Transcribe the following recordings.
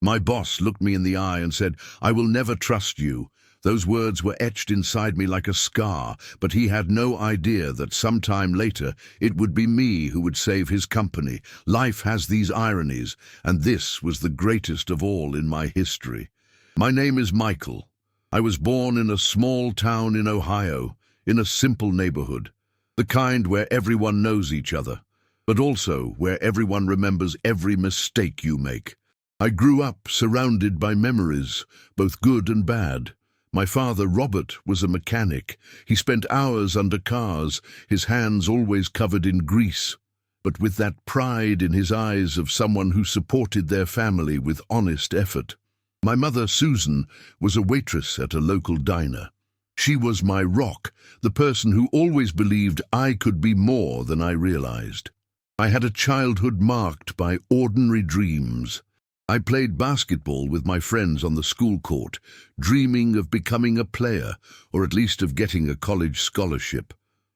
My boss looked me in the eye and said, "I will never trust you." Those words were etched inside me like a scar, but he had no idea that sometime later it would be me who would save his company. Life has these ironies, and this was the greatest of all in my history. My name is Michael. I was born in a small town in Ohio, in a simple neighborhood, the kind where everyone knows each other, but also where everyone remembers every mistake you make. I grew up surrounded by memories, both good and bad. My father, Robert, was a mechanic. He spent hours under cars, his hands always covered in grease, but with that pride in his eyes of someone who supported their family with honest effort. My mother, Susan, was a waitress at a local diner. She was my rock, the person who always believed I could be more than I realized. I had a childhood marked by ordinary dreams. I played basketball with my friends on the school court, dreaming of becoming a player, or at least of getting a college scholarship.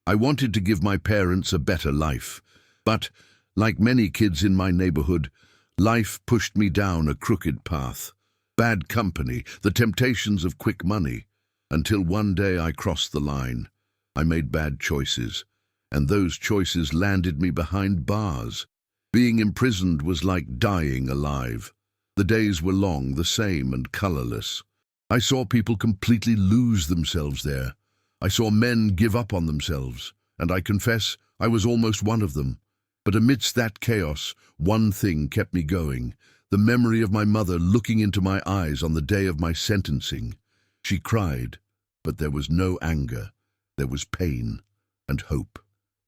I wanted to give my parents a better life. But, like many kids in my neighborhood, life pushed me down a crooked path. Bad company, the temptations of quick money, until one day I crossed the line. I made bad choices, and those choices landed me behind bars. Being imprisoned was like dying alive. The days were long, the same and colorless. I saw people completely lose themselves there. I saw men give up on themselves, and I confess I was almost one of them. But amidst that chaos, one thing kept me going. The memory of my mother looking into my eyes on the day of my sentencing. She cried, but there was no anger. There was pain and hope.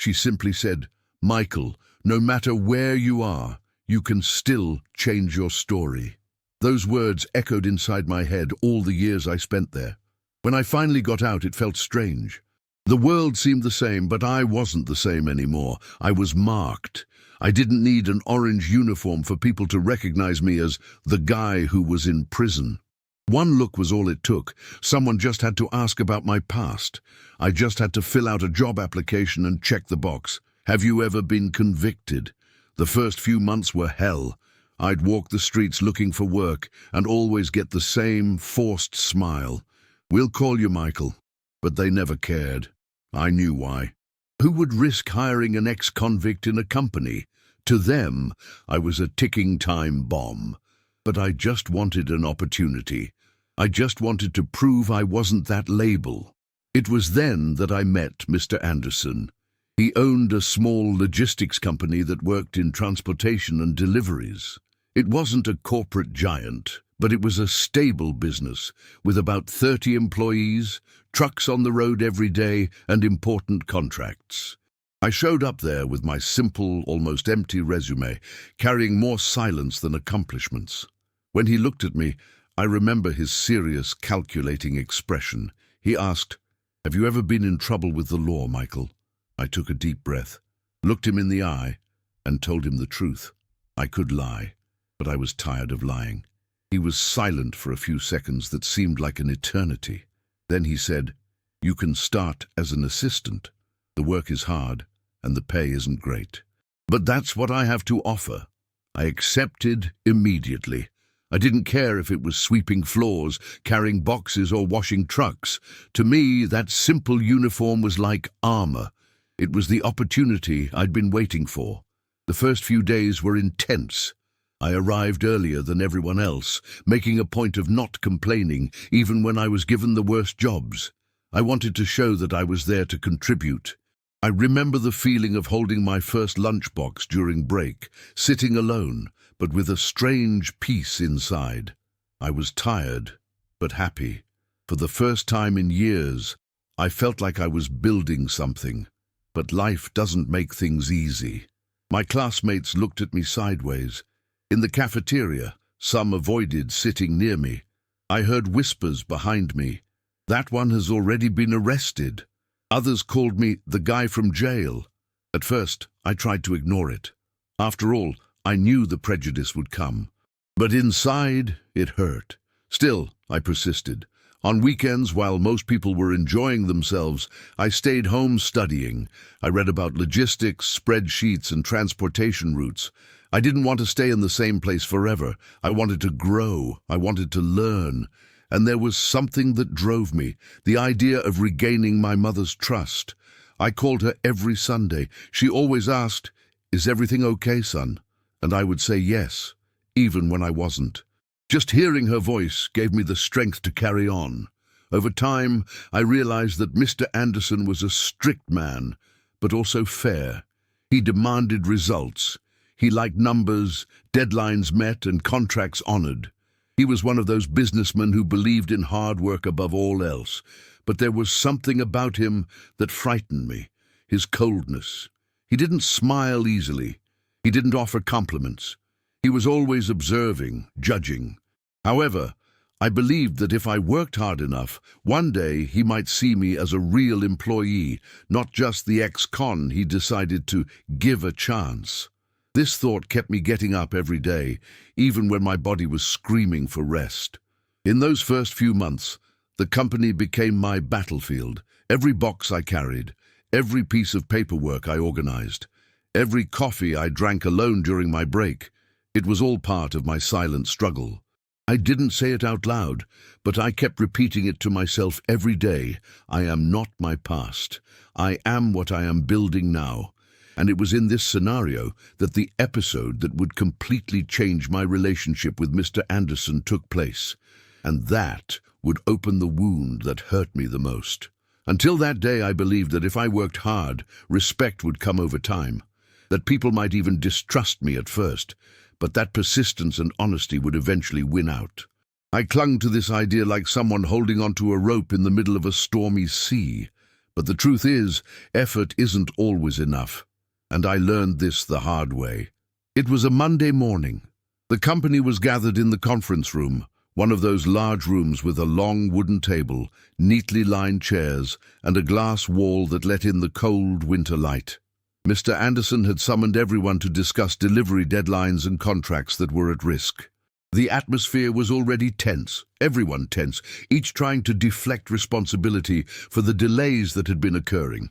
She simply said, "Michael, no matter where you are, you can still change your story." Those words echoed inside my head all the years I spent there. When I finally got out, it felt strange. The world seemed the same, but I wasn't the same anymore. I was marked. I didn't need an orange uniform for people to recognize me as the guy who was in prison. One look was all it took. Someone just had to ask about my past. I just had to fill out a job application and check the box. Have you ever been convicted? The first few months were hell. I'd walk the streets looking for work and always get the same forced smile. "We'll call you Michael." But they never cared. I knew why. Who would risk hiring an ex-convict in a company? To them, I was a ticking time bomb. But I just wanted an opportunity. I just wanted to prove I wasn't that label. It was then that I met Mr. Anderson. He owned a small logistics company that worked in transportation and deliveries. It wasn't a corporate giant, but it was a stable business with about 30 employees, trucks on the road every day, and important contracts. I showed up there with my simple, almost empty resume, carrying more silence than accomplishments. When he looked at me, I remember his serious, calculating expression. He asked, "Have you ever been in trouble with the law, Michael?" I took a deep breath, looked him in the eye, and told him the truth. I could lie, but I was tired of lying. He was silent for a few seconds that seemed like an eternity. Then he said, "You can start as an assistant. The work is hard, and the pay isn't great. But that's what I have to offer." I accepted immediately. I didn't care if it was sweeping floors, carrying boxes, or washing trucks. To me, that simple uniform was like armor. It was the opportunity I'd been waiting for. The first few days were intense. I arrived earlier than everyone else, making a point of not complaining, even when I was given the worst jobs. I wanted to show that I was there to contribute. I remember the feeling of holding my first lunchbox during break, sitting alone, but with a strange peace inside. I was tired, but happy. For the first time in years, I felt like I was building something. But life doesn't make things easy. My classmates looked at me sideways. In the cafeteria, some avoided sitting near me. I heard whispers behind me. "That one has already been arrested." Others called me the guy from jail. At first, I tried to ignore it. After all, I knew the prejudice would come. But inside, it hurt. Still, I persisted. On weekends, while most people were enjoying themselves, I stayed home studying. I read about logistics, spreadsheets, and transportation routes. I didn't want to stay in the same place forever. I wanted to grow. I wanted to learn. And there was something that drove me, the idea of regaining my mother's trust. I called her every Sunday. She always asked, "Is everything okay, son?" And I would say yes, even when I wasn't. Just hearing her voice gave me the strength to carry on. Over time, I realized that Mr. Anderson was a strict man, but also fair. He demanded results. He liked numbers, deadlines met, and contracts honored. He was one of those businessmen who believed in hard work above all else. But there was something about him that frightened me, his coldness. He didn't smile easily. He didn't offer compliments. He was always observing, judging. However, I believed that if I worked hard enough, one day he might see me as a real employee, not just the ex-con he decided to give a chance. This thought kept me getting up every day, even when my body was screaming for rest. In those first few months, the company became my battlefield. Every box I carried, every piece of paperwork I organized, every coffee I drank alone during my break, it was all part of my silent struggle. I didn't say it out loud, but I kept repeating it to myself every day. I am not my past. I am what I am building now. And it was in this scenario that the episode that would completely change my relationship with Mr. Anderson took place. And that would open the wound that hurt me the most. Until that day, I believed that if I worked hard, respect would come over time. That people might even distrust me at first, but that persistence and honesty would eventually win out. I clung to this idea like someone holding onto a rope in the middle of a stormy sea. But the truth is, effort isn't always enough. And I learned this the hard way. It was a Monday morning. The company was gathered in the conference room, one of those large rooms with a long wooden table, neatly lined chairs, and a glass wall that let in the cold winter light. Mr. Anderson had summoned everyone to discuss delivery deadlines and contracts that were at risk. The atmosphere was already tense, everyone tense, each trying to deflect responsibility for the delays that had been occurring.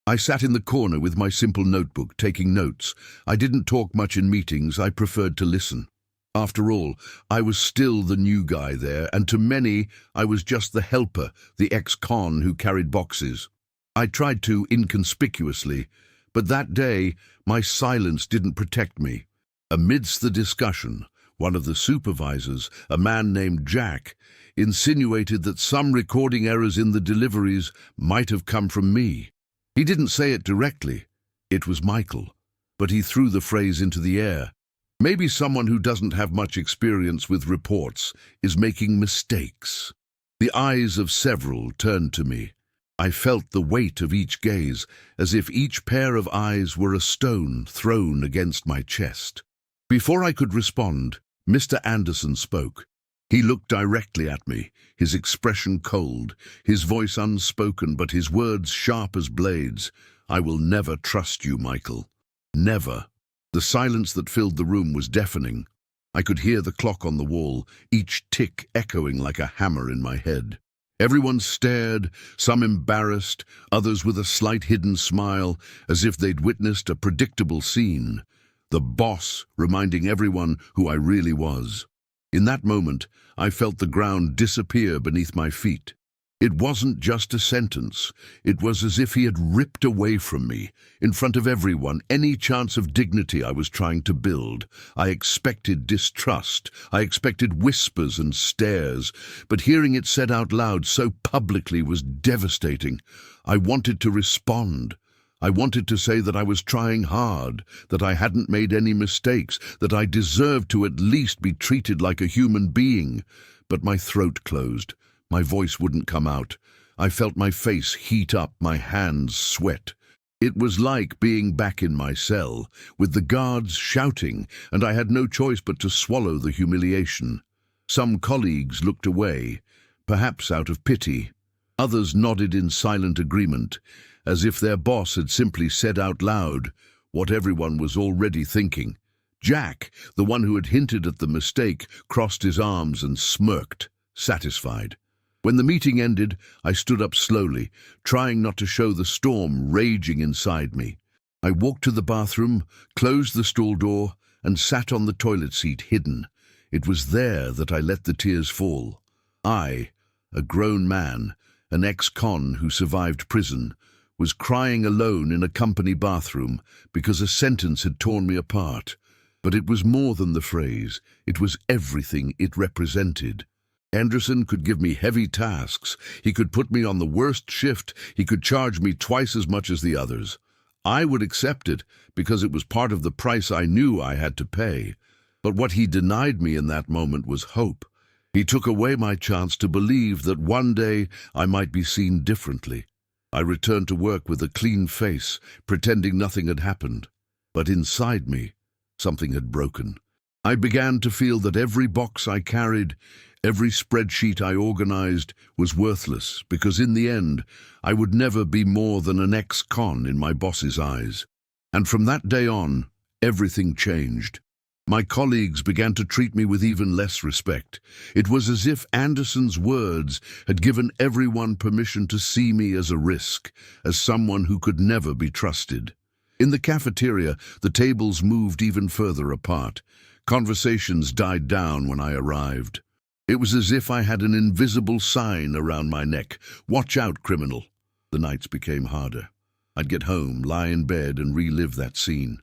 I sat in the corner with my simple notebook, taking notes. I didn't talk much in meetings, I preferred to listen. After all, I was still the new guy there, and to many, I was just the helper, the ex-con who carried boxes. I tried to inconspicuously, but that day, my silence didn't protect me. Amidst the discussion, one of the supervisors, a man named Jack, insinuated that some recording errors in the deliveries might have come from me. He didn't say it directly. It was Michael. But he threw the phrase into the air. Maybe someone who doesn't have much experience with reports is making mistakes. The eyes of several turned to me. I felt the weight of each gaze, as if each pair of eyes were a stone thrown against my chest. Before I could respond, Mr. Anderson spoke. He looked directly at me, his expression cold, his voice unspoken, but his words sharp as blades. "I will never trust you, Michael. Never." The silence that filled the room was deafening. I could hear the clock on the wall, each tick echoing like a hammer in my head. Everyone stared, some embarrassed, others with a slight hidden smile, as if they'd witnessed a predictable scene. The boss reminding everyone who I really was. In that moment, I felt the ground disappear beneath my feet. It wasn't just a sentence. It was as if he had ripped away from me, in front of everyone, any chance of dignity I was trying to build. I expected distrust. I expected whispers and stares. But hearing it said out loud so publicly was devastating. I wanted to respond. I wanted to say that I was trying hard, that I hadn't made any mistakes, that I deserved to at least be treated like a human being. But my throat closed. My voice wouldn't come out. I felt my face heat up, my hands sweat. It was like being back in my cell, with the guards shouting, and I had no choice but to swallow the humiliation. Some colleagues looked away, perhaps out of pity. Others nodded in silent agreement, as if their boss had simply said out loud what everyone was already thinking. Jack, the one who had hinted at the mistake, crossed his arms and smirked, satisfied. When the meeting ended, I stood up slowly, trying not to show the storm raging inside me. I walked to the bathroom, closed the stall door, and sat on the toilet seat hidden. It was there that I let the tears fall. I, a grown man, an ex-con who survived prison, was crying alone in a company bathroom because a sentence had torn me apart. But it was more than the phrase, it was everything it represented. Anderson could give me heavy tasks, he could put me on the worst shift, he could charge me twice as much as the others. I would accept it because it was part of the price I knew I had to pay. But what he denied me in that moment was hope. He took away my chance to believe that one day I might be seen differently. I returned to work with a clean face, pretending nothing had happened. But inside me, something had broken. I began to feel that every box I carried, every spreadsheet I organized was worthless because in the end, I would never be more than an ex-con in my boss's eyes. And from that day on, everything changed. My colleagues began to treat me with even less respect. It was as if Anderson's words had given everyone permission to see me as a risk, as someone who could never be trusted. In the cafeteria, the tables moved even further apart. Conversations died down when I arrived. It was as if I had an invisible sign around my neck. "Watch out, criminal." The nights became harder. I'd get home, lie in bed, and relive that scene.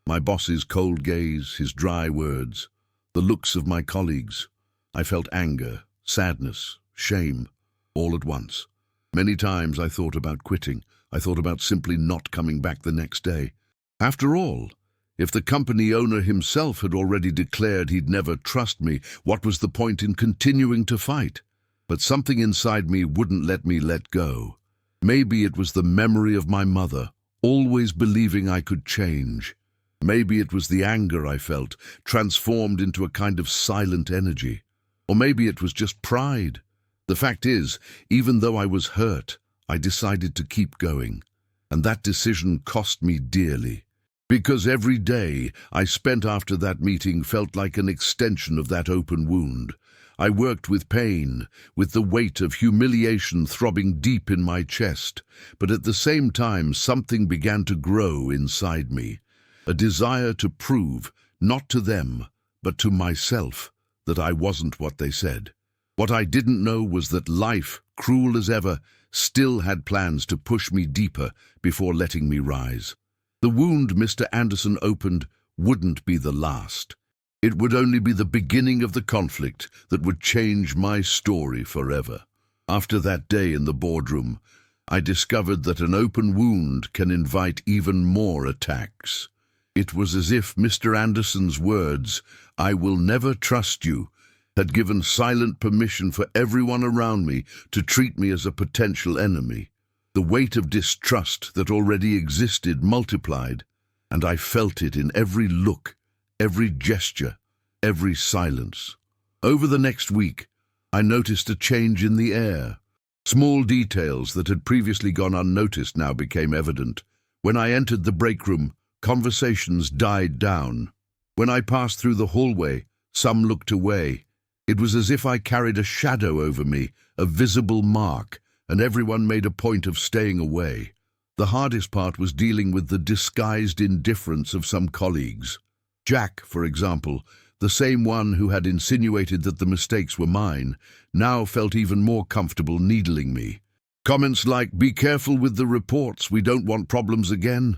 My boss's cold gaze, his dry words, the looks of my colleagues. I felt anger, sadness, shame, all at once. Many times I thought about quitting. I thought about simply not coming back the next day. After all, if the company owner himself had already declared he'd never trust me, what was the point in continuing to fight? But something inside me wouldn't let me let go. Maybe it was the memory of my mother, always believing I could change. Maybe it was the anger I felt, transformed into a kind of silent energy. Or maybe it was just pride. The fact is, even though I was hurt, I decided to keep going. And that decision cost me dearly. Because every day I spent after that meeting felt like an extension of that open wound. I worked with pain, with the weight of humiliation throbbing deep in my chest. But at the same time, something began to grow inside me. A desire to prove, not to them, but to myself, that I wasn't what they said. What I didn't know was that life, cruel as ever, still had plans to push me deeper before letting me rise. The wound Mr. Anderson opened wouldn't be the last. It would only be the beginning of the conflict that would change my story forever. After that day in the boardroom, I discovered that an open wound can invite even more attacks. It was as if Mr. Anderson's words, "I will never trust you," had given silent permission for everyone around me to treat me as a potential enemy. The weight of distrust that already existed multiplied, and I felt it in every look, every gesture, every silence. Over the next week, I noticed a change in the air. Small details that had previously gone unnoticed now became evident. When I entered the break room, conversations died down. When I passed through the hallway, some looked away. It was as if I carried a shadow over me, a visible mark, and everyone made a point of staying away. The hardest part was dealing with the disguised indifference of some colleagues. Jack, for example, the same one who had insinuated that the mistakes were mine, now felt even more comfortable needling me. Comments like, "Be careful with the reports, we don't want problems again."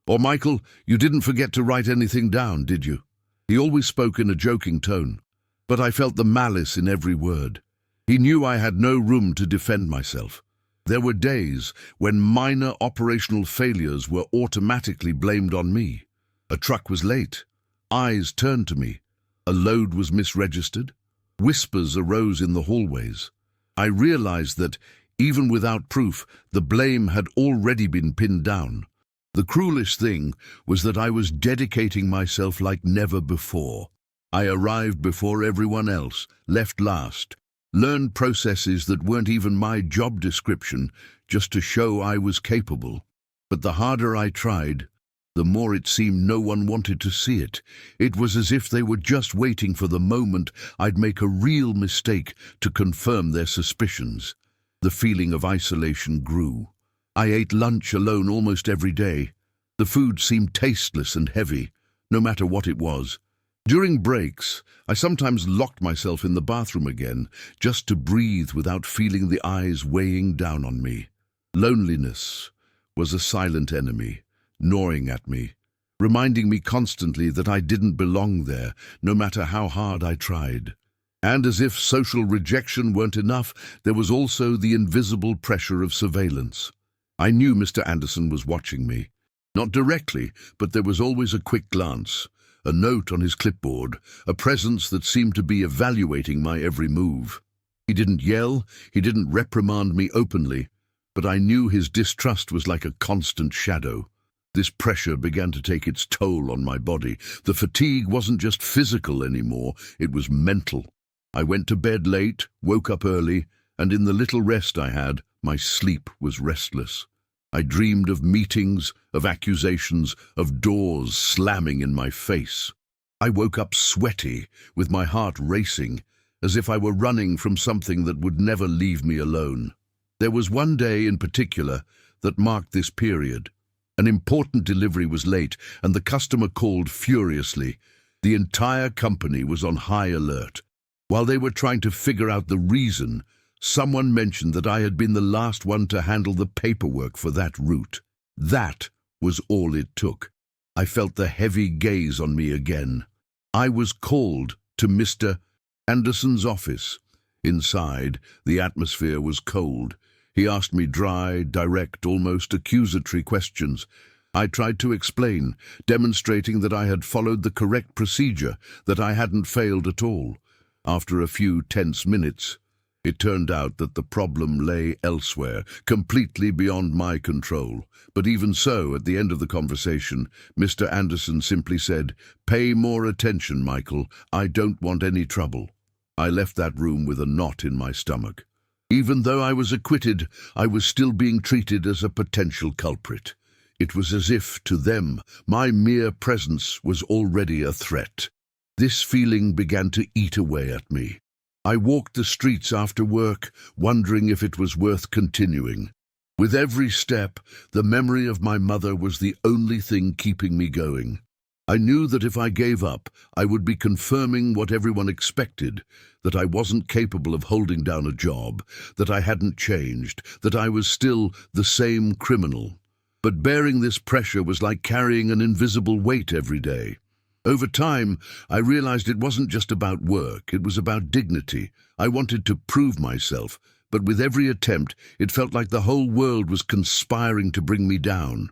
Or, "Michael, you didn't forget to write anything down, did you?" He always spoke in a joking tone, but I felt the malice in every word. He knew I had no room to defend myself. There were days when minor operational failures were automatically blamed on me. A truck was late. Eyes turned to me. A load was misregistered. Whispers arose in the hallways. I realized that, even without proof, the blame had already been pinned down. The cruelest thing was that I was dedicating myself like never before. I arrived before everyone else, left last, learned processes that weren't even my job description, just to show I was capable. But the harder I tried, the more it seemed no one wanted to see it. It was as if they were just waiting for the moment I'd make a real mistake to confirm their suspicions. The feeling of isolation grew. I ate lunch alone almost every day. The food seemed tasteless and heavy, no matter what it was. During breaks, I sometimes locked myself in the bathroom again, just to breathe without feeling the eyes weighing down on me. Loneliness was a silent enemy, gnawing at me, reminding me constantly that I didn't belong there, no matter how hard I tried. And as if social rejection weren't enough, there was also the invisible pressure of surveillance. I knew Mr. Anderson was watching me. Not directly, but there was always a quick glance, a note on his clipboard, a presence that seemed to be evaluating my every move. He didn't yell, he didn't reprimand me openly, but I knew his distrust was like a constant shadow. This pressure began to take its toll on my body. The fatigue wasn't just physical anymore, it was mental. I went to bed late, woke up early, and in the little rest I had, my sleep was restless. I dreamed of meetings, of accusations, of doors slamming in my face. I woke up sweaty, with my heart racing, as if I were running from something that would never leave me alone. There was one day in particular that marked this period. An important delivery was late, and the customer called furiously. The entire company was on high alert. While they were trying to figure out the reason, someone mentioned that I had been the last one to handle the paperwork for that route. That was all it took. I felt the heavy gaze on me again. I was called to Mr. Anderson's office. Inside, the atmosphere was cold. He asked me dry, direct, almost accusatory questions. I tried to explain, demonstrating that I had followed the correct procedure, that I hadn't failed at all. After a few tense minutes, it turned out that the problem lay elsewhere, completely beyond my control. But even so, at the end of the conversation, Mr. Anderson simply said, "Pay more attention, Michael. I don't want any trouble." I left that room with a knot in my stomach. Even though I was acquitted, I was still being treated as a potential culprit. It was as if, to them, my mere presence was already a threat. This feeling began to eat away at me. I walked the streets after work, wondering if it was worth continuing. With every step, the memory of my mother was the only thing keeping me going. I knew that if I gave up, I would be confirming what everyone expected, that I wasn't capable of holding down a job, that I hadn't changed, that I was still the same criminal. But bearing this pressure was like carrying an invisible weight every day. Over time, I realized it wasn't just about work, it was about dignity. I wanted to prove myself, but with every attempt, it felt like the whole world was conspiring to bring me down.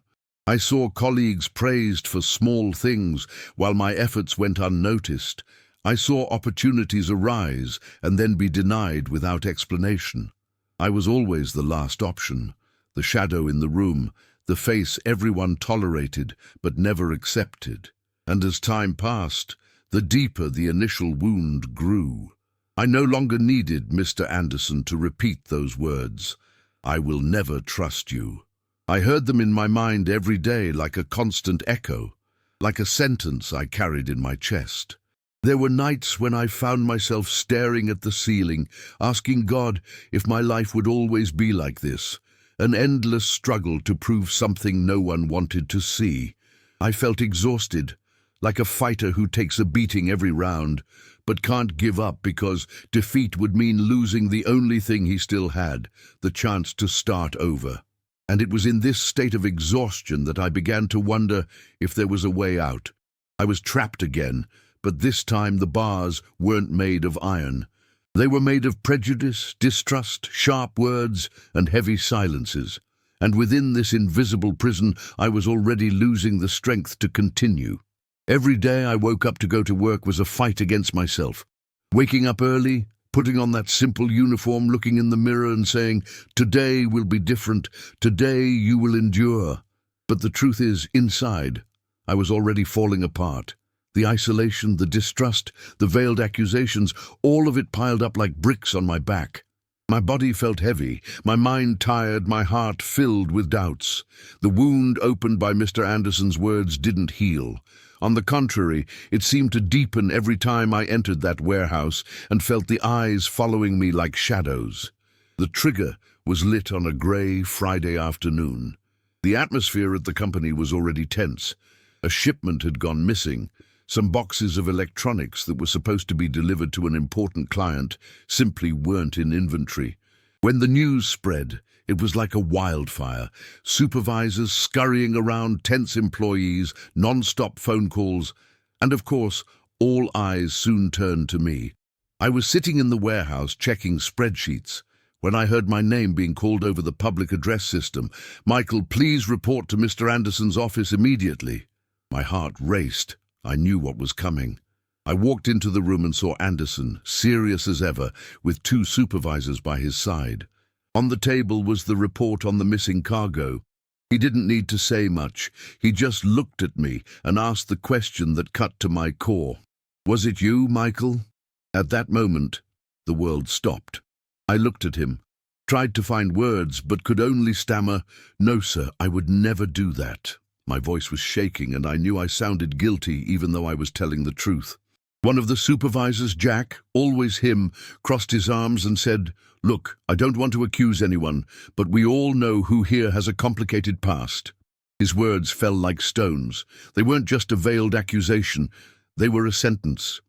I saw colleagues praised for small things, while my efforts went unnoticed. I saw opportunities arise and then be denied without explanation. I was always the last option, the shadow in the room, the face everyone tolerated but never accepted. And as time passed, the deeper the initial wound grew. I no longer needed Mr. Anderson to repeat those words. "I will never trust you." I heard them in my mind every day like a constant echo, like a sentence I carried in my chest. There were nights when I found myself staring at the ceiling, asking God if my life would always be like this, an endless struggle to prove something no one wanted to see. I felt exhausted, like a fighter who takes a beating every round, but can't give up because defeat would mean losing the only thing he still had, the chance to start over. And it was in this state of exhaustion that I began to wonder if there was a way out. I was trapped again, but this time the bars weren't made of iron. They were made of prejudice, distrust, sharp words, and heavy silences. And within this invisible prison, I was already losing the strength to continue. Every day I woke up to go to work was a fight against myself. Waking up early, putting on that simple uniform, looking in the mirror and saying, "Today will be different, today you will endure." But the truth is, inside, I was already falling apart. The isolation, the distrust, the veiled accusations, all of it piled up like bricks on my back. My body felt heavy, my mind tired, my heart filled with doubts. The wound opened by Mr. Anderson's words didn't heal. On the contrary, it seemed to deepen every time I entered that warehouse and felt the eyes following me like shadows. The trigger was lit on a grey Friday afternoon. The atmosphere at the company was already tense. A shipment had gone missing. Some boxes of electronics that were supposed to be delivered to an important client simply weren't in inventory. When the news spread, it was like a wildfire. Supervisors scurrying around, tense employees, non-stop phone calls, and of course, all eyes soon turned to me. I was sitting in the warehouse checking spreadsheets when I heard my name being called over the public address system. "Michael, please report to Mr. Anderson's office immediately." My heart raced. I knew what was coming. I walked into the room and saw Anderson, serious as ever, with two supervisors by his side. On the table was the report on the missing cargo. He didn't need to say much. He just looked at me and asked the question that cut to my core. "Was it you, Michael?" At that moment, the world stopped. I looked at him, tried to find words, but could only stammer, "No, sir, I would never do that." My voice was shaking, and I knew I sounded guilty even though I was telling the truth. One of the supervisors, Jack, always him, crossed his arms and said, "Look, I don't want to accuse anyone, but we all know who here has a complicated past." His words fell like stones. They weren't just a veiled accusation, they were a sentence.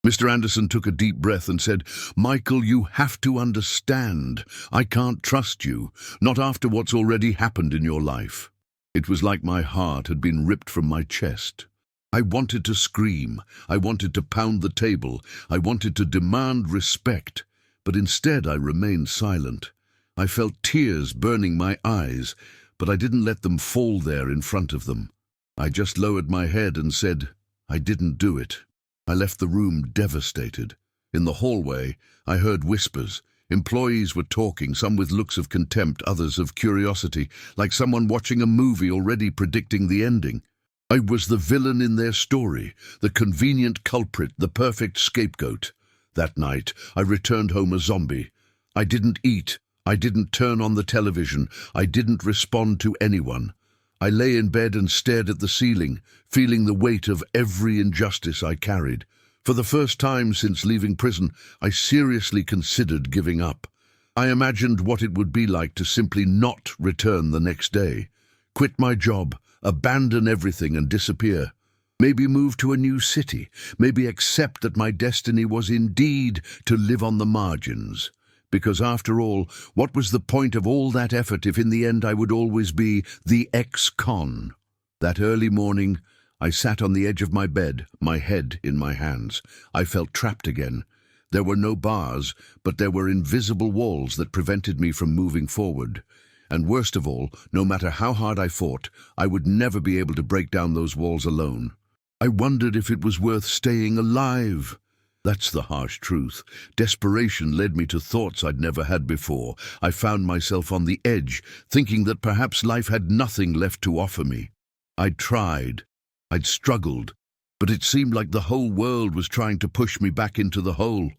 Mr. Anderson took a deep breath and said, "Michael, you have to understand. I can't trust you, not after what's already happened in your life." It was like my heart had been ripped from my chest. I wanted to scream. I wanted to pound the table. I wanted to demand respect. But instead I remained silent. I felt tears burning my eyes, but I didn't let them fall there in front of them. I just lowered my head and said, "I didn't do it." I left the room devastated. In the hallway, I heard whispers. Employees were talking, some with looks of contempt, others of curiosity, like someone watching a movie already predicting the ending. I was the villain in their story, the convenient culprit, the perfect scapegoat. That night, I returned home a zombie. I didn't eat. I didn't turn on the television. I didn't respond to anyone. I lay in bed and stared at the ceiling, feeling the weight of every injustice I carried. For the first time since leaving prison, I seriously considered giving up. I imagined what it would be like to simply not return the next day. Quit my job, abandon everything and disappear. Maybe move to a new city. Maybe accept that my destiny was indeed to live on the margins. Because after all, what was the point of all that effort if in the end I would always be the ex-con? That early morning, I sat on the edge of my bed, my head in my hands. I felt trapped again. There were no bars, but there were invisible walls that prevented me from moving forward. And worst of all, no matter how hard I fought, I would never be able to break down those walls alone. I wondered if it was worth staying alive. That's the harsh truth. Desperation led me to thoughts I'd never had before. I found myself on the edge, thinking that perhaps life had nothing left to offer me. I'd tried. I'd struggled, but it seemed like the whole world was trying to push me back into the hole.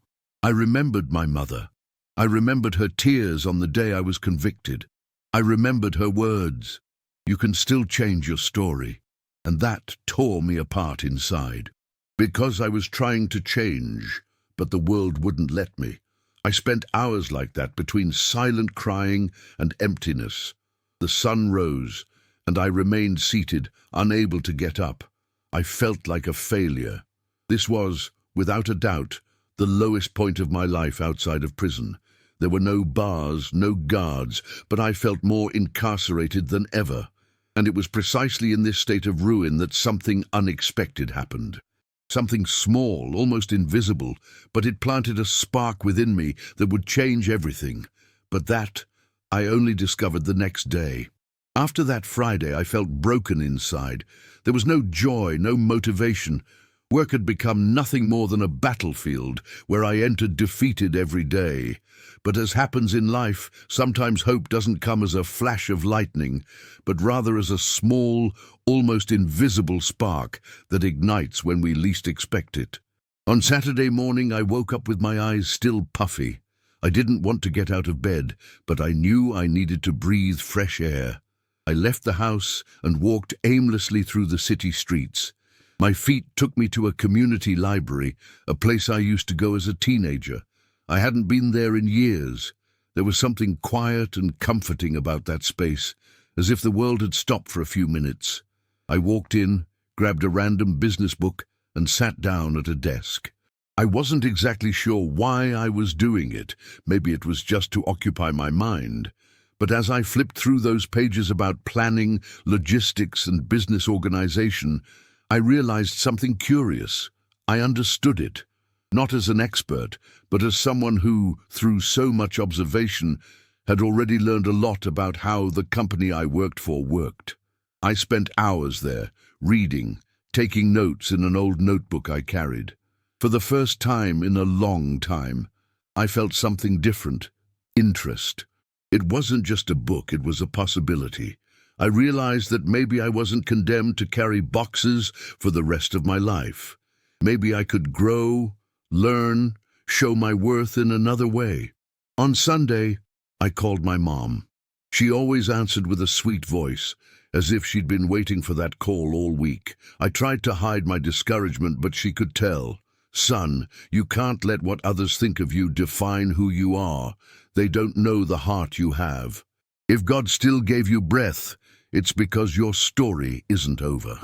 I remembered my mother. I remembered her tears on the day I was convicted. I remembered her words, "You can still change your story." And that tore me apart inside. Because I was trying to change, but the world wouldn't let me. I spent hours like that between silent crying and emptiness. The sun rose, and I remained seated, unable to get up. I felt like a failure. This was, without a doubt, the lowest point of my life outside of prison. There were no bars, no guards, but I felt more incarcerated than ever. And it was precisely in this state of ruin that something unexpected happened. Something small, almost invisible, but it planted a spark within me that would change everything. But that I only discovered the next day. After that Friday, I felt broken inside. There was no joy, no motivation. Work had become nothing more than a battlefield where I entered defeated every day. But as happens in life, sometimes hope doesn't come as a flash of lightning, but rather as a small, almost invisible spark that ignites when we least expect it. On Saturday morning, I woke up with my eyes still puffy. I didn't want to get out of bed, but I knew I needed to breathe fresh air. I left the house and walked aimlessly through the city streets. My feet took me to a community library, a place I used to go as a teenager. I hadn't been there in years. There was something quiet and comforting about that space, as if the world had stopped for a few minutes. I walked in, grabbed a random business book, and sat down at a desk. I wasn't exactly sure why I was doing it. Maybe it was just to occupy my mind. But as I flipped through those pages about planning, logistics, and business organization, I realized something curious. I understood it, not as an expert, but as someone who, through so much observation, had already learned a lot about how the company I worked for worked. I spent hours there, reading, taking notes in an old notebook I carried. For the first time in a long time, I felt something different: interest. It wasn't just a book, it was a possibility. I realized that maybe I wasn't condemned to carry boxes for the rest of my life. Maybe I could grow, learn, show my worth in another way. On Sunday, I called my mom. She always answered with a sweet voice, as if she'd been waiting for that call all week. I tried to hide my discouragement, but she could tell. "Son, you can't let what others think of you define who you are. They don't know the heart you have. If God still gave you breath, it's because your story isn't over."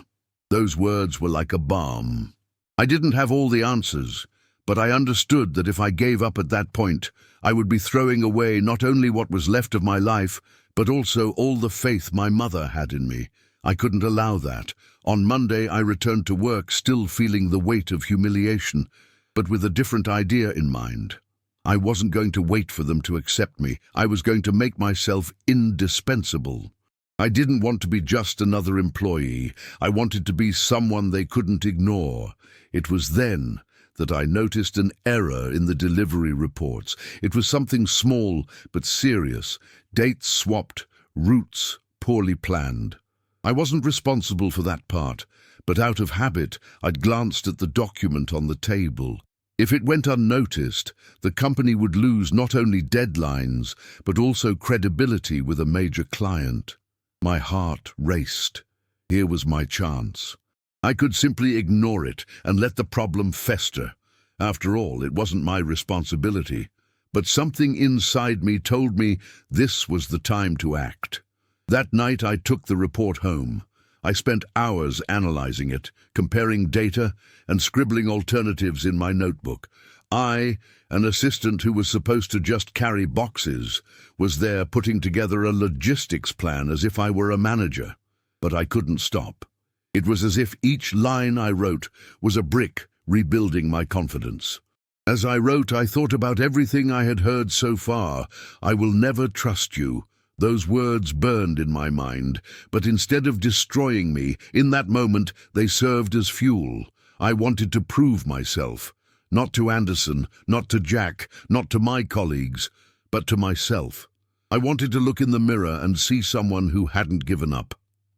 Those words were like a balm. I didn't have all the answers, but I understood that if I gave up at that point, I would be throwing away not only what was left of my life, but also all the faith my mother had in me. I couldn't allow that. On Monday, I returned to work still feeling the weight of humiliation, but with a different idea in mind. I wasn't going to wait for them to accept me. I was going to make myself indispensable. I didn't want to be just another employee. I wanted to be someone they couldn't ignore. It was then that I noticed an error in the delivery reports. It was something small but serious. Dates swapped, routes poorly planned. I wasn't responsible for that part, but out of habit, I'd glanced at the document on the table. If it went unnoticed, the company would lose not only deadlines, but also credibility with a major client. My heart raced. Here was my chance. I could simply ignore it and let the problem fester. After all, it wasn't my responsibility. But something inside me told me this was the time to act. That night I took the report home. I spent hours analyzing it, comparing data, and scribbling alternatives in my notebook. I, an assistant who was supposed to just carry boxes, was there putting together a logistics plan as if I were a manager. But I couldn't stop. It was as if each line I wrote was a brick rebuilding my confidence. As I wrote, I thought about everything I had heard so far. "I will never trust you." Those words burned in my mind, but instead of destroying me, in that moment they served as fuel. I wanted to prove myself, not to Anderson, not to Jack, not to my colleagues, but to myself. I wanted to look in the mirror and see someone who hadn't given up.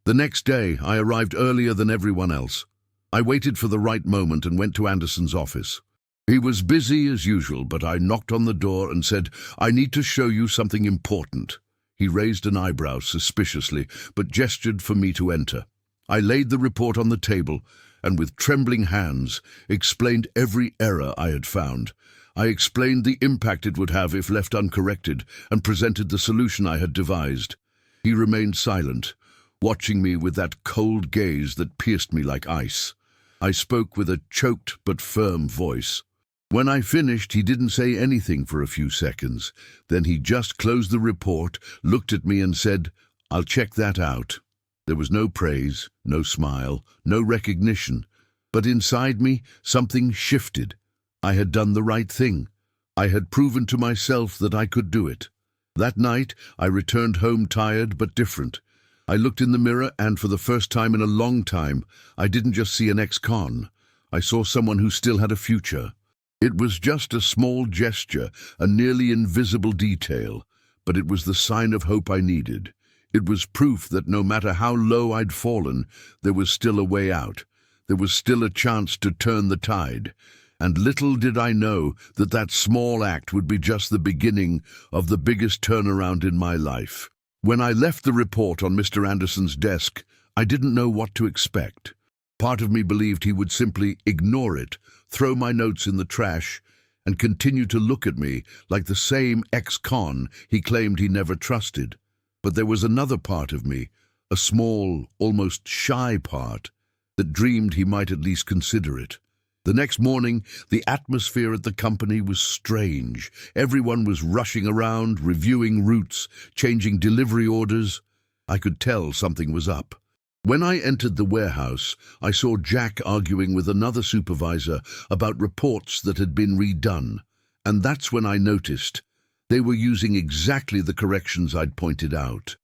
The next day, I arrived earlier than everyone else. I waited for the right moment and went to Anderson's office. He was busy as usual, but I knocked on the door and said, "I need to show you something important." He raised an eyebrow suspiciously, but gestured for me to enter. I laid the report on the table and with trembling hands explained every error I had found. I explained the impact it would have if left uncorrected and presented the solution I had devised. He remained silent, watching me with that cold gaze that pierced me like ice. I spoke with a choked but firm voice. When I finished, he didn't say anything for a few seconds. Then he just closed the report, looked at me and said, "I'll check that out." There was no praise, no smile, no recognition. But inside me, something shifted. I had done the right thing. I had proven to myself that I could do it. That night, I returned home tired but different. I looked in the mirror and for the first time in a long time, I didn't just see an ex-con. I saw someone who still had a future. It was just a small gesture, a nearly invisible detail, but it was the sign of hope I needed. It was proof that no matter how low I'd fallen, there was still a way out. There was still a chance to turn the tide. And little did I know that that small act would be just the beginning of the biggest turnaround in my life. When I left the report on Mr. Anderson's desk, I didn't know what to expect. Part of me believed he would simply ignore it, throw my notes in the trash, and continue to look at me like the same ex-con he claimed he never trusted. But there was another part of me, a small, almost shy part, that dreamed he might at least consider it. The next morning, the atmosphere at the company was strange. Everyone was rushing around, reviewing routes, changing delivery orders. I could tell something was up. When I entered the warehouse, I saw Jack arguing with another supervisor about reports that had been redone. And that's when I noticed they were using exactly the corrections I'd pointed out.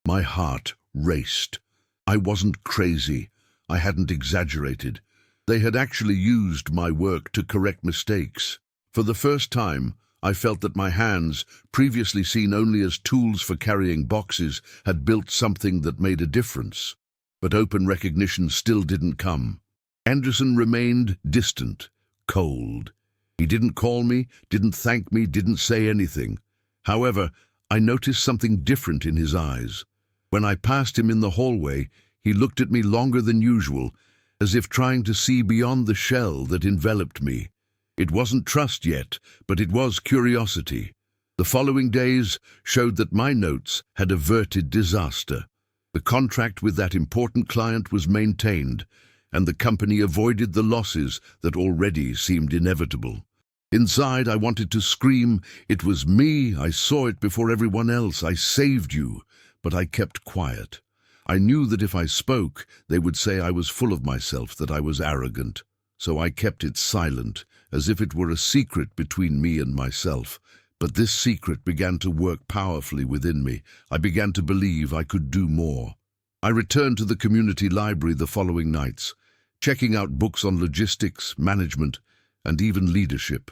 My heart raced. I wasn't crazy. I hadn't exaggerated. They had actually used my work to correct mistakes. For the first time, I felt that my hands, previously seen only as tools for carrying boxes, had built something that made a difference. But open recognition still didn't come. Anderson remained distant, cold. He didn't call me, didn't thank me, didn't say anything. However, I noticed something different in his eyes. When I passed him in the hallway, he looked at me longer than usual, as if trying to see beyond the shell that enveloped me. It wasn't trust yet, but it was curiosity. The following days showed that my notes had averted disaster. The contract with that important client was maintained, and the company avoided the losses that already seemed inevitable. Inside, I wanted to scream, "It was me, I saw it before everyone else, I saved you," but I kept quiet. I knew that if I spoke, they would say I was full of myself, that I was arrogant. So I kept it silent, as if it were a secret between me and myself. But this secret began to work powerfully within me. I began to believe I could do more. I returned to the community library the following nights, checking out books on logistics, management, and even leadership.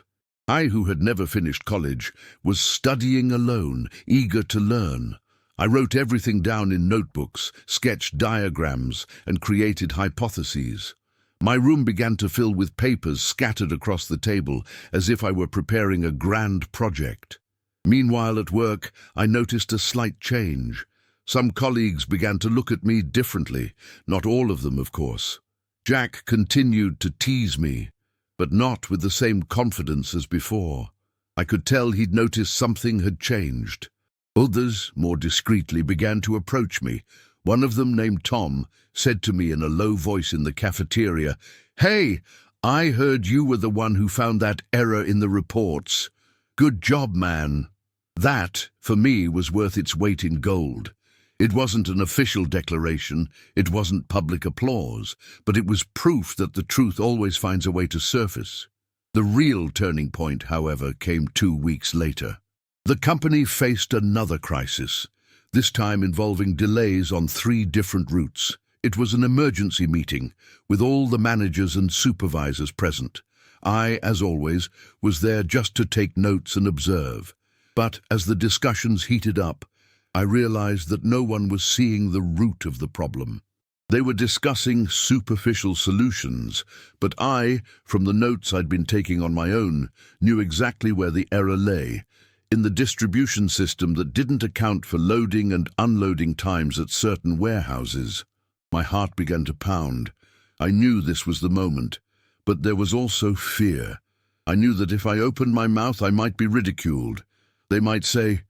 I, who had never finished college, was studying alone, eager to learn. I wrote everything down in notebooks, sketched diagrams, and created hypotheses. My room began to fill with papers scattered across the table, as if I were preparing a grand project. Meanwhile, at work, I noticed a slight change. Some colleagues began to look at me differently, not all of them, of course. Jack continued to tease me, but not with the same confidence as before. I could tell he'd noticed something had changed. Others, more discreetly, began to approach me. One of them, named Tom, said to me in a low voice in the cafeteria, "Hey, I heard you were the one who found that error in the reports. Good job, man." That, for me, was worth its weight in gold. It wasn't an official declaration, it wasn't public applause, but it was proof that the truth always finds a way to surface. The real turning point, however, came 2 weeks later. The company faced another crisis, this time involving delays on 3 different routes. It was an emergency meeting, with all the managers and supervisors present. I, as always, was there just to take notes and observe. But as the discussions heated up, I realized that no one was seeing the root of the problem. They were discussing superficial solutions, but I, from the notes I'd been taking on my own, knew exactly where the error lay, in the distribution system that didn't account for loading and unloading times at certain warehouses. My heart began to pound. I knew this was the moment, but there was also fear. I knew that if I opened my mouth, I might be ridiculed. They might say,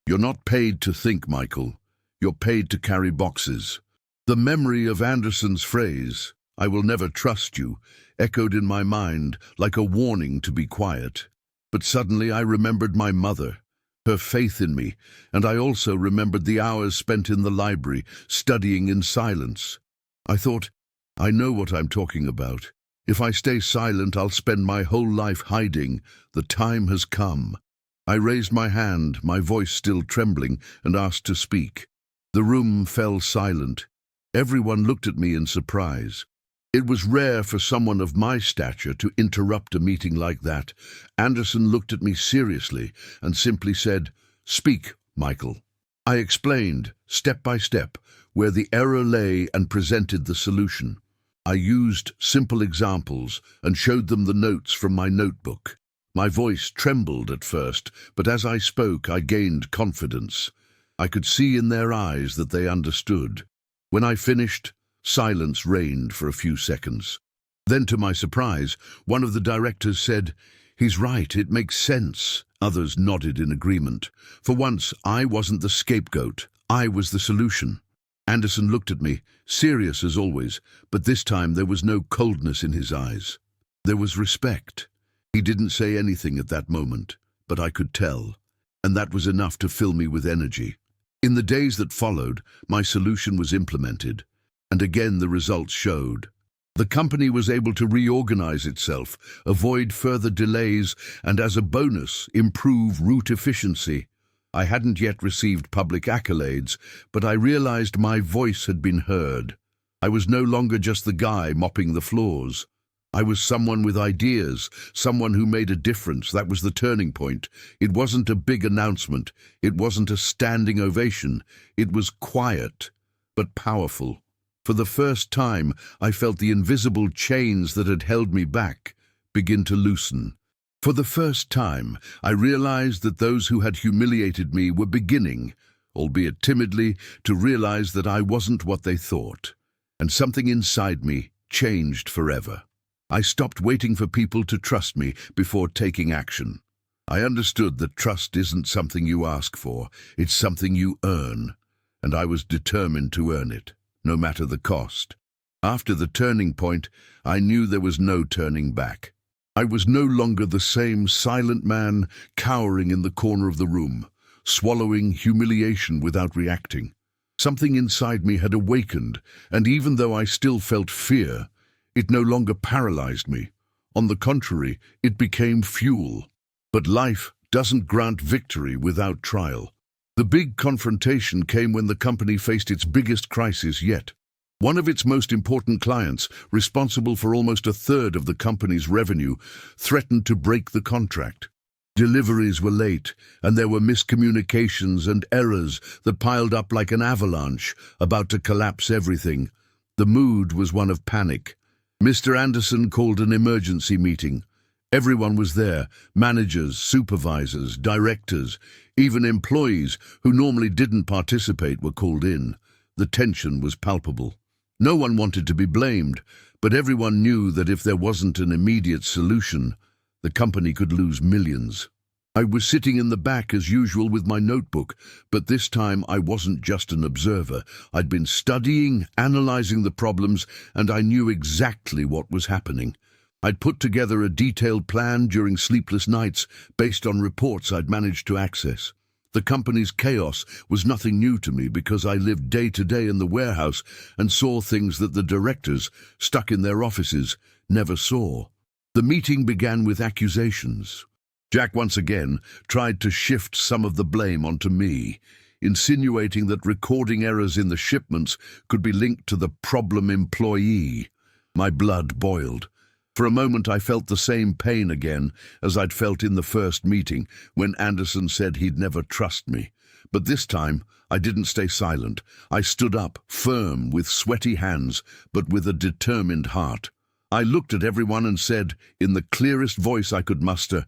"You're not paid to think, Michael. You're paid to carry boxes." The memory of Anderson's phrase, "I will never trust you," echoed in my mind like a warning to be quiet. But suddenly I remembered my mother, her faith in me, and I also remembered the hours spent in the library, studying in silence. I thought, I know what I'm talking about. If I stay silent, I'll spend my whole life hiding. The time has come. I raised my hand, my voice still trembling, and asked to speak. The room fell silent. Everyone looked at me in surprise. It was rare for someone of my stature to interrupt a meeting like that. Anderson looked at me seriously and simply said, "Speak, Michael." I explained, step by step, where the error lay and presented the solution. I used simple examples and showed them the notes from my notebook. My voice trembled at first, but as I spoke, I gained confidence. I could see in their eyes that they understood. When I finished, silence reigned for a few seconds. Then, to my surprise, one of the directors said, "He's right, it makes sense." Others nodded in agreement. For once, I wasn't the scapegoat. I was the solution. Anderson looked at me, serious as always, but this time there was no coldness in his eyes. There was respect. He didn't say anything at that moment, but I could tell, and that was enough to fill me with energy. In the days that followed, my solution was implemented, and again the results showed. The company was able to reorganize itself, avoid further delays, and as a bonus, improve route efficiency. I hadn't yet received public accolades, but I realized my voice had been heard. I was no longer just the guy mopping the floors. I was someone with ideas, someone who made a difference. That was the turning point. It wasn't a big announcement. It wasn't a standing ovation. It was quiet, but powerful. For the first time, I felt the invisible chains that had held me back begin to loosen. For the first time, I realized that those who had humiliated me were beginning, albeit timidly, to realize that I wasn't what they thought. And something inside me changed forever. I stopped waiting for people to trust me before taking action. I understood that trust isn't something you ask for, it's something you earn. And I was determined to earn it, no matter the cost. After the turning point, I knew there was no turning back. I was no longer the same silent man cowering in the corner of the room, swallowing humiliation without reacting. Something inside me had awakened, and even though I still felt fear, it no longer paralyzed me. On the contrary, it became fuel. But life doesn't grant victory without trial. The big confrontation came when the company faced its biggest crisis yet. One of its most important clients, responsible for almost a third of the company's revenue, threatened to break the contract. Deliveries were late, and there were miscommunications and errors that piled up like an avalanche, about to collapse everything. The mood was one of panic. Mr. Anderson called an emergency meeting. Everyone was there, managers, supervisors, directors, even employees who normally didn't participate were called in. The tension was palpable. No one wanted to be blamed, but everyone knew that if there wasn't an immediate solution, the company could lose millions. I was sitting in the back as usual with my notebook, but this time I wasn't just an observer. I'd been studying, analyzing the problems, and I knew exactly what was happening. I'd put together a detailed plan during sleepless nights based on reports I'd managed to access. The company's chaos was nothing new to me because I lived day to day in the warehouse and saw things that the directors, stuck in their offices, never saw. The meeting began with accusations. Jack once again tried to shift some of the blame onto me, insinuating that recording errors in the shipments could be linked to the problem employee. My blood boiled. For a moment I felt the same pain again as I'd felt in the first meeting when Anderson said he'd never trust me. But this time I didn't stay silent. I stood up, firm, with sweaty hands, but with a determined heart. I looked at everyone and said, in the clearest voice I could muster,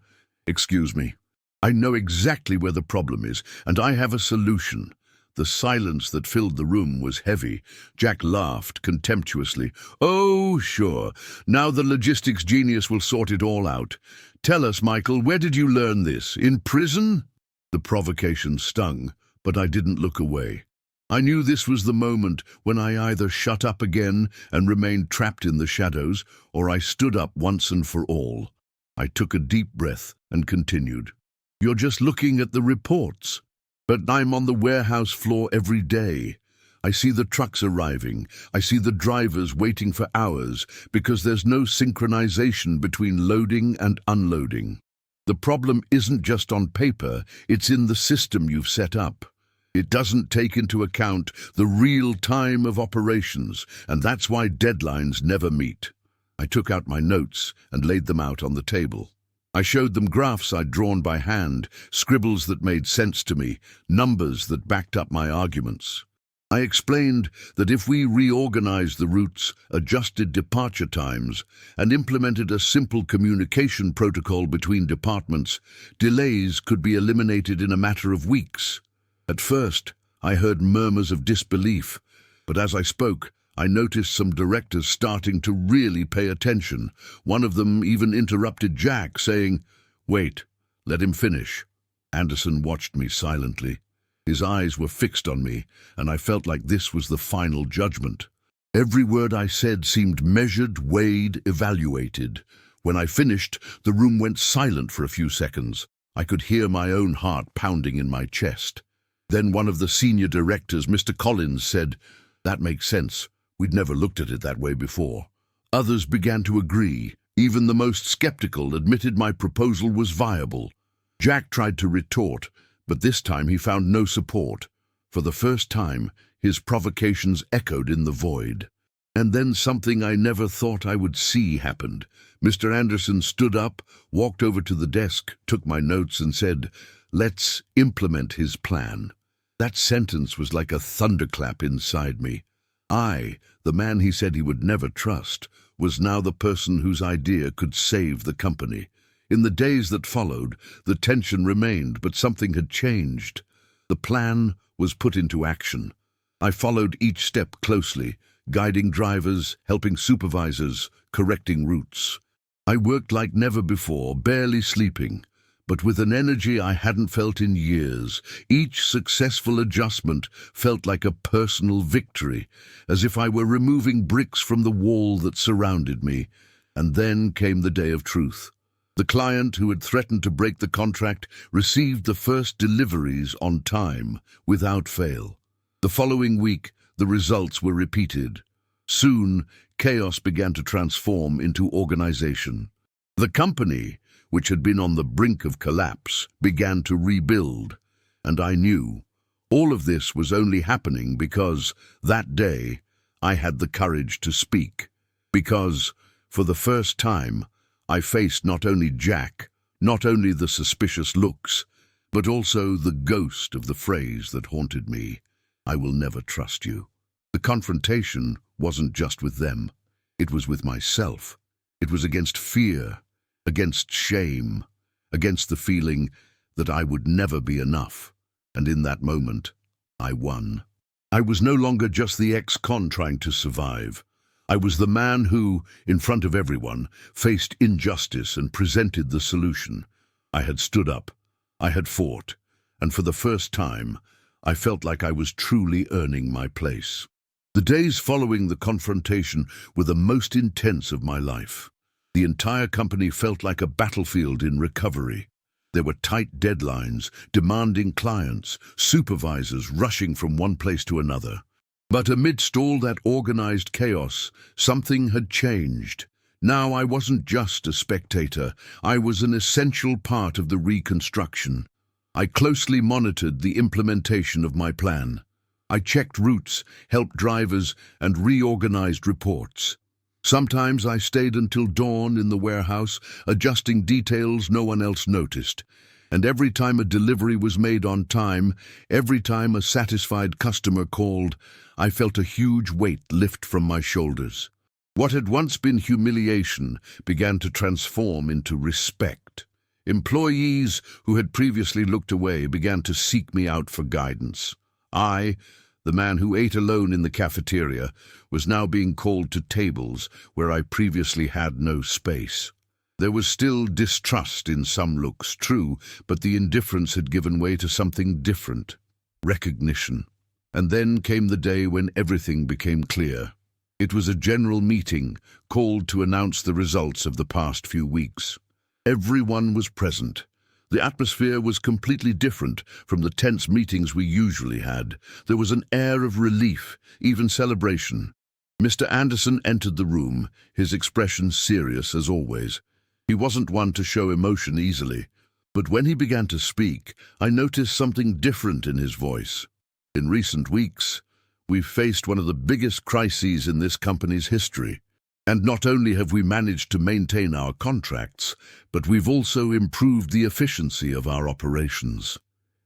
"Excuse me. I know exactly where the problem is, and I have a solution." The silence that filled the room was heavy. Jack laughed contemptuously. "Oh, sure. Now the logistics genius will sort it all out. Tell us, Michael, where did you learn this? In prison?" The provocation stung, but I didn't look away. I knew this was the moment when I either shut up again and remained trapped in the shadows, or I stood up once and for all. I took a deep breath and continued. "You're just looking at the reports. But I'm on the warehouse floor every day. I see the trucks arriving. I see the drivers waiting for hours because there's no synchronization between loading and unloading. The problem isn't just on paper, it's in the system you've set up. It doesn't take into account the real time of operations, and that's why deadlines never meet." I took out my notes and laid them out on the table. I showed them graphs I'd drawn by hand, scribbles that made sense to me, numbers that backed up my arguments. I explained that if we reorganized the routes, adjusted departure times, and implemented a simple communication protocol between departments, delays could be eliminated in a matter of weeks. At first, I heard murmurs of disbelief, but as I spoke, I noticed some directors starting to really pay attention. One of them even interrupted Jack, saying, "Wait, let him finish." Anderson watched me silently. His eyes were fixed on me, and I felt like this was the final judgment. Every word I said seemed measured, weighed, evaluated. When I finished, the room went silent for a few seconds. I could hear my own heart pounding in my chest. Then one of the senior directors, Mr. Collins, said, "That makes sense. We'd never looked at it that way before." Others began to agree. Even the most skeptical admitted my proposal was viable. Jack tried to retort, but this time he found no support. For the first time, his provocations echoed in the void. And then something I never thought I would see happened. Mr. Anderson stood up, walked over to the desk, took my notes and said, "Let's implement his plan." That sentence was like a thunderclap inside me. I, the man he said he would never trust, was now the person whose idea could save the company. In the days that followed, the tension remained, but something had changed. The plan was put into action. I followed each step closely, guiding drivers, helping supervisors, correcting routes. I worked like never before, barely sleeping, but with an energy I hadn't felt in years. Each successful adjustment felt like a personal victory, as if I were removing bricks from the wall that surrounded me. And then came the day of truth. The client who had threatened to break the contract received the first deliveries on time, without fail. The following week, the results were repeated. Soon, chaos began to transform into organization. The company, which had been on the brink of collapse, began to rebuild. And I knew all of this was only happening because, that day, I had the courage to speak. Because, for the first time, I faced not only Jack, not only the suspicious looks, but also the ghost of the phrase that haunted me, "I will never trust you." The confrontation wasn't just with them. It was with myself. It was against fear, against shame, against the feeling that I would never be enough. And in that moment, I won. I was no longer just the ex-con trying to survive. I was the man who, in front of everyone, faced injustice and presented the solution. I had stood up. I had fought. And for the first time, I felt like I was truly earning my place. The days following the confrontation were the most intense of my life. The entire company felt like a battlefield in recovery. There were tight deadlines, demanding clients, supervisors rushing from one place to another. But amidst all that organized chaos, something had changed. Now I wasn't just a spectator. I was an essential part of the reconstruction. I closely monitored the implementation of my plan. I checked routes, helped drivers, and reorganized reports. Sometimes I stayed until dawn in the warehouse, adjusting details no one else noticed. And every time a delivery was made on time, every time a satisfied customer called, I felt a huge weight lift from my shoulders. What had once been humiliation began to transform into respect. Employees who had previously looked away began to seek me out for guidance. I, the man who ate alone in the cafeteria, was now being called to tables where I previously had no space. There was still distrust in some looks, true, but the indifference had given way to something different: recognition. And then came the day when everything became clear. It was a general meeting, called to announce the results of the past few weeks. Everyone was present. The atmosphere was completely different from the tense meetings we usually had. There was an air of relief, even celebration. Mr. Anderson entered the room, his expression serious as always. He wasn't one to show emotion easily, but when he began to speak, I noticed something different in his voice. In recent weeks, we've faced one of the biggest crises in this company's history. And not only have we managed to maintain our contracts, but we've also improved the efficiency of our operations.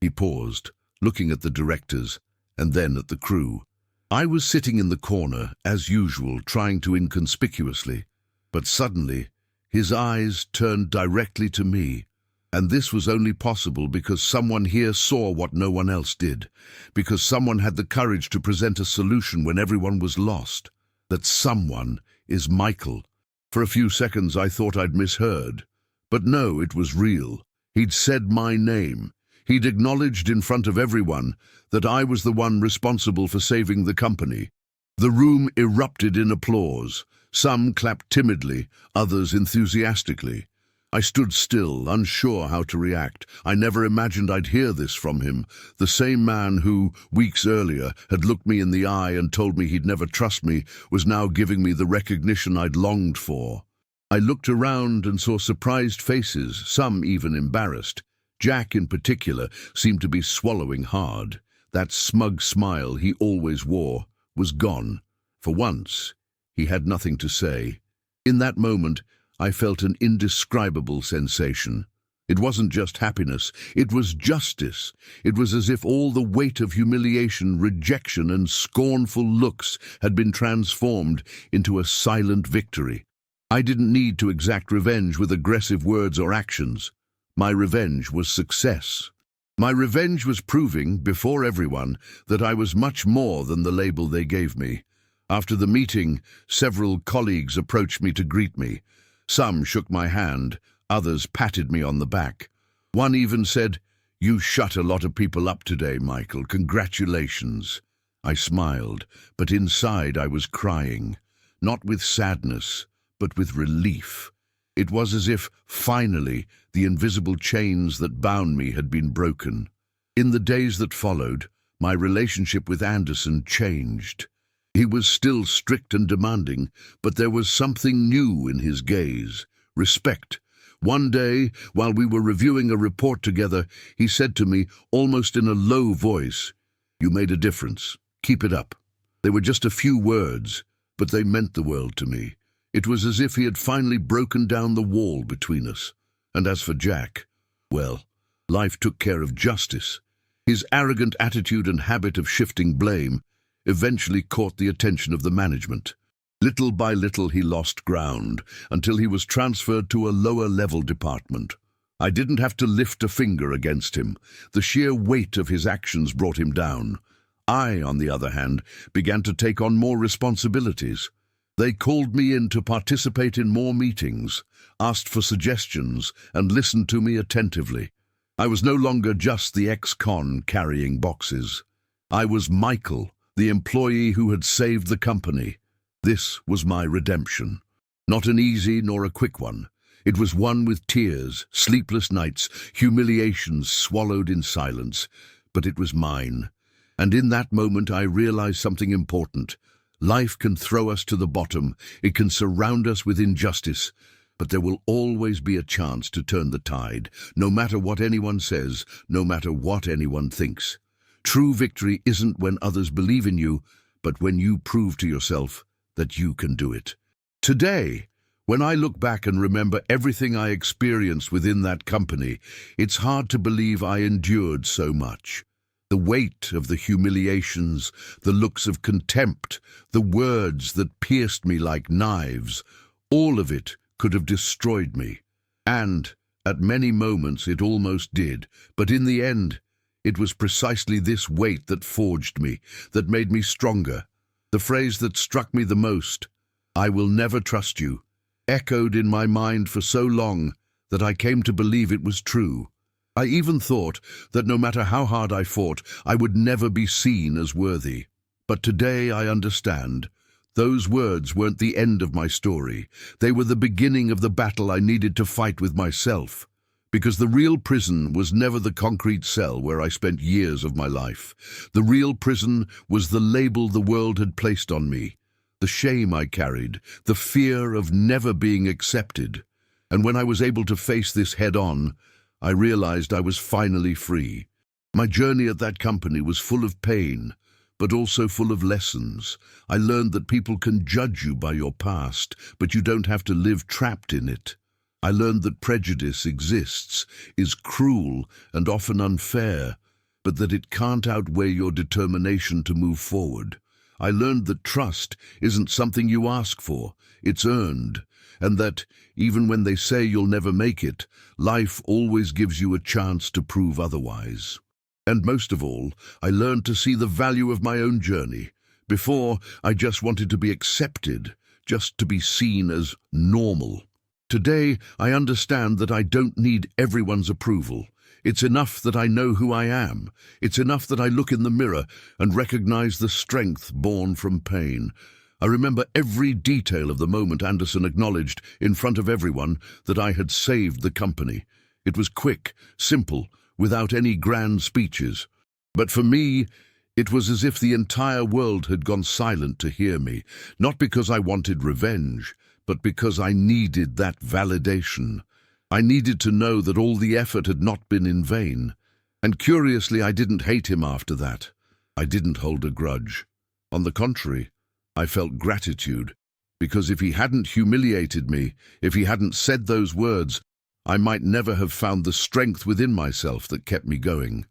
He paused, looking at the directors, and then at the crew. I was sitting in the corner, as usual, trying to inconspicuously, but suddenly, his eyes turned directly to me. And this was only possible because someone here saw what no one else did, because someone had the courage to present a solution when everyone was lost. That someone is Michael. For a few seconds I thought I'd misheard. But no, it was real. He'd said my name. He'd acknowledged in front of everyone that I was the one responsible for saving the company. The room erupted in applause. Some clapped timidly, others enthusiastically. I stood still, unsure how to react. I never imagined I'd hear this from him, the same man who, weeks earlier, had looked me in the eye and told me he'd never trust me, was now giving me the recognition I'd longed for. I looked around and saw surprised faces, some even embarrassed. Jack, in particular, seemed to be swallowing hard. That smug smile he always wore was gone. For once, he had nothing to say. In that moment, I felt an indescribable sensation. It wasn't just happiness, it was justice. It was as if all the weight of humiliation, rejection, and scornful looks had been transformed into a silent victory. I didn't need to exact revenge with aggressive words or actions. My revenge was success. My revenge was proving, before everyone, that I was much more than the label they gave me. After the meeting, several colleagues approached me to greet me. Some shook my hand, others patted me on the back. One even said, "You shut a lot of people up today, Michael. Congratulations." I smiled, but inside I was crying, not with sadness, but with relief. It was as if, finally, the invisible chains that bound me had been broken. In the days that followed, my relationship with Anderson changed. He was still strict and demanding, but there was something new in his gaze. Respect. One day, while we were reviewing a report together, he said to me, almost in a low voice, "You made a difference. Keep it up." They were just a few words, but they meant the world to me. It was as if he had finally broken down the wall between us. And as for Jack, well, life took care of justice. His arrogant attitude and habit of shifting blame eventually caught the attention of the management. Little by little he lost ground, until he was transferred to a lower-level department. I didn't have to lift a finger against him. The sheer weight of his actions brought him down. I, on the other hand, began to take on more responsibilities. They called me in to participate in more meetings, asked for suggestions, and listened to me attentively. I was no longer just the ex-con carrying boxes. I was Michael, the employee who had saved the company. This was my redemption. Not an easy nor a quick one. It was one with tears, sleepless nights, humiliations swallowed in silence. But it was mine. And in that moment I realized something important. Life can throw us to the bottom. It can surround us with injustice. But there will always be a chance to turn the tide, no matter what anyone says, no matter what anyone thinks. True victory isn't when others believe in you, but when you prove to yourself that you can do it. Today, when I look back and remember everything I experienced within that company, it's hard to believe I endured so much. The weight of the humiliations, the looks of contempt, the words that pierced me like knives, all of it could have destroyed me. And, at many moments, it almost did. But in the end, it was precisely this weight that forged me, that made me stronger. The phrase that struck me the most, "I will never trust you," echoed in my mind for so long that I came to believe it was true. I even thought that no matter how hard I fought, I would never be seen as worthy. But today I understand. Those words weren't the end of my story. They were the beginning of the battle I needed to fight with myself. Because the real prison was never the concrete cell where I spent years of my life. The real prison was the label the world had placed on me, the shame I carried, the fear of never being accepted. And when I was able to face this head-on, I realized I was finally free. My journey at that company was full of pain, but also full of lessons. I learned that people can judge you by your past, but you don't have to live trapped in it. I learned that prejudice exists, is cruel and often unfair, but that it can't outweigh your determination to move forward. I learned that trust isn't something you ask for, it's earned, and that, even when they say you'll never make it, life always gives you a chance to prove otherwise. And most of all, I learned to see the value of my own journey. Before, I just wanted to be accepted, just to be seen as normal. Today, I understand that I don't need everyone's approval. It's enough that I know who I am. It's enough that I look in the mirror and recognize the strength born from pain. I remember every detail of the moment Anderson acknowledged in front of everyone that I had saved the company. It was quick, simple, without any grand speeches. But for me, it was as if the entire world had gone silent to hear me, not because I wanted revenge, but because I needed that validation. I needed to know that all the effort had not been in vain. And curiously, I didn't hate him after that. I didn't hold a grudge. On the contrary, I felt gratitude, because if he hadn't humiliated me, if he hadn't said those words, I might never have found the strength within myself that kept me going.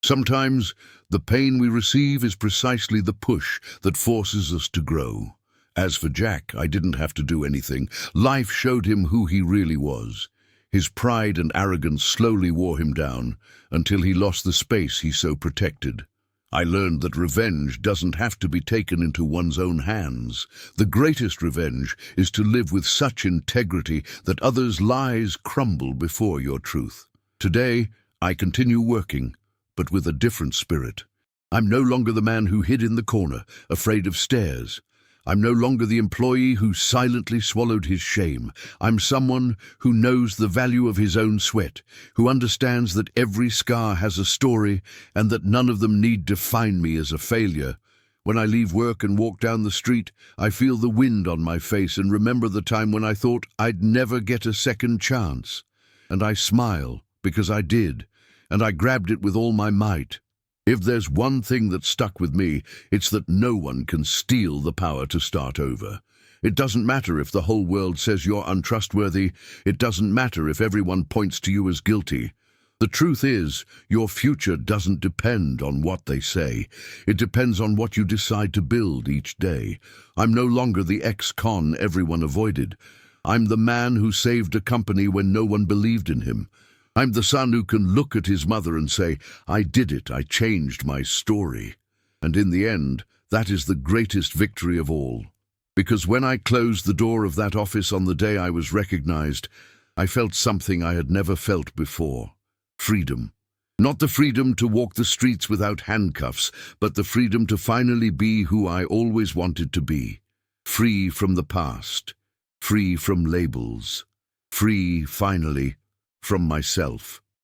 Sometimes, the pain we receive is precisely the push that forces us to grow. As for Jack, I didn't have to do anything. Life showed him who he really was. His pride and arrogance slowly wore him down, until he lost the space he so protected. I learned that revenge doesn't have to be taken into one's own hands. The greatest revenge is to live with such integrity that others' lies crumble before your truth. Today, I continue working, but with a different spirit. I'm no longer the man who hid in the corner, afraid of stares. I'm no longer the employee who silently swallowed his shame. I'm someone who knows the value of his own sweat, who understands that every scar has a story and that none of them need define me as a failure. When I leave work and walk down the street, I feel the wind on my face and remember the time when I thought I'd never get a second chance. And I smile, because I did, and I grabbed it with all my might. If there's one thing that stuck with me, it's that no one can steal the power to start over. It doesn't matter if the whole world says you're untrustworthy. It doesn't matter if everyone points to you as guilty. The truth is, your future doesn't depend on what they say. It depends on what you decide to build each day. I'm no longer the ex-con everyone avoided. I'm the man who saved a company when no one believed in him. I'm the son who can look at his mother and say, I did it, I changed my story. And in the end, that is the greatest victory of all. Because when I closed the door of that office on the day I was recognized, I felt something I had never felt before. Freedom. Not the freedom to walk the streets without handcuffs, but the freedom to finally be who I always wanted to be. Free from the past. Free from labels. Free, finally, from myself.